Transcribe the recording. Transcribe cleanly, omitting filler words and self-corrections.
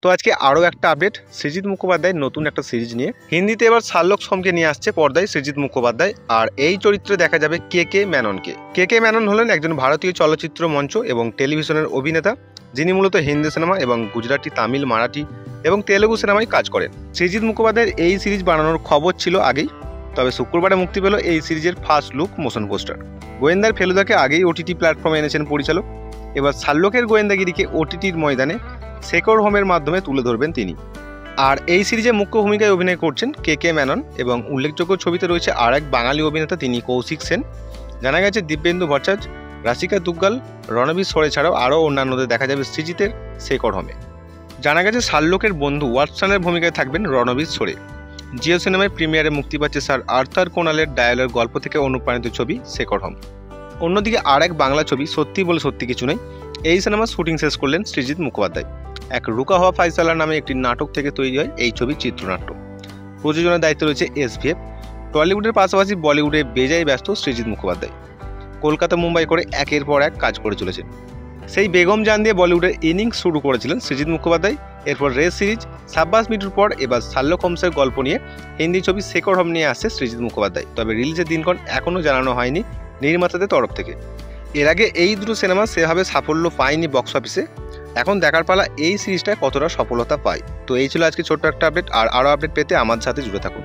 তো আজকে আরও একটা আপডেট সৃজিত মুখোপাধ্যায়ের নতুন একটা সিরিজ নিয়ে। হিন্দিতে এবার শার্লক হোমসকে নিয়ে আসছে পর্দায় সৃজিত মুখোপাধ্যায়, আর এই চরিত্রে দেখা যাবে কে কে মেননকে। কে কে মেনন হলেন একজন ভারতীয় চলচ্চিত্র মঞ্চ এবং টেলিভিশনের অভিনেতা, যিনি মূলত হিন্দি সিনেমা এবং গুজরাটি, তামিল, মারাঠি এবং তেলেগু সিনেমায় কাজ করেন। সৃজিত মুখোপাধ্যায়ের এই সিরিজ বানানোর খবর ছিল আগেই, তবে শুক্রবারে মুক্তি পেল এই সিরিজের ফার্স্ট লুক মোশন পোস্টার। গোয়েন্দার ফেলুদাকে আগেই ওটিটি প্ল্যাটফর্মে এনেছেন পরিচালক, এবার শার্লকের গোয়েন্দাগিরিকে ওটিটির ময়দানে শেখর হোমের মাধ্যমে তুলে ধরবেন তিনি। আর এই সিরিজে মুখ্য ভূমিকায় অভিনয় করছেন কে কে মেনন, এবং উল্লেখযোগ্য ছবিতে রয়েছে আর এক বাঙালি অভিনেতা, তিনি কৌশিক সেন। জানা গেছে দিব্যেন্দু ভট্টাচার্য, রাশিকা দুগ্গাল, রণবীর সোরে ছাড়াও আরও অন্যান্যদের দেখা যাবে সৃজিতের শেখর হোমে। জানা গেছে শার্লকের বন্ধু ওয়াটসনের ভূমিকায় থাকবেন রণবীর সোরে। জিও সিনেমায় প্রিমিয়ারে মুক্তি পাচ্ছে স্যার আর্থার কোনালের ডায়ালের গল্প থেকে অনুপ্রাণিত ছবি শেখর হোম। অন্যদিকে আর এক বাংলা ছবি সত্যি বলে সত্যি কিছু নেই, এই সিনেমার শুটিং শেষ করলেন সৃজিত মুখোপাধ্যায়। এক রুকা হওয়া ফাইসালা নামে একটি নাটক থেকে তৈরি হয় এই ছবির চিত্রনাট্য। প্রযোজনার দায়িত্বে রয়েছে SVF। টলিউডের পাশাপাশি বলিউডে বেজায় ব্যস্ত সৃজিত মুখোপাধ্যায়। কলকাতা, মুম্বাই করে একের পর এক কাজ করে চলেছেন। সেই বেগম জান দিয়ে বলিউডের ইনিংস শুরু করেছিলেন সৃজিত মুখোপাধ্যায়। এরপর রেস সিরিজ, সাব্বাস মিটুর পর এবার শার্লক হোমসের গল্প নিয়ে হিন্দি ছবি শেখর হোম নিয়ে আসছে সৃজিত মুখোপাধ্যায়। তবে রিলিজের দিনক্ষণ এখনও জানানো হয়নি নির্মাতাদের তরফ থেকে। এর আগে এই দুটো সিনেমা সেভাবে সাফল্য পায়নি বক্স অফিসে। এখন দেখার পালা এই সিরিজটা কতটা সফলতা পায়। তো এই ছিল আজকে ছোট্ট একটা আপডেট, আর আরও আপডেট পেতে আমার সাথে জুড়ে থাকুন।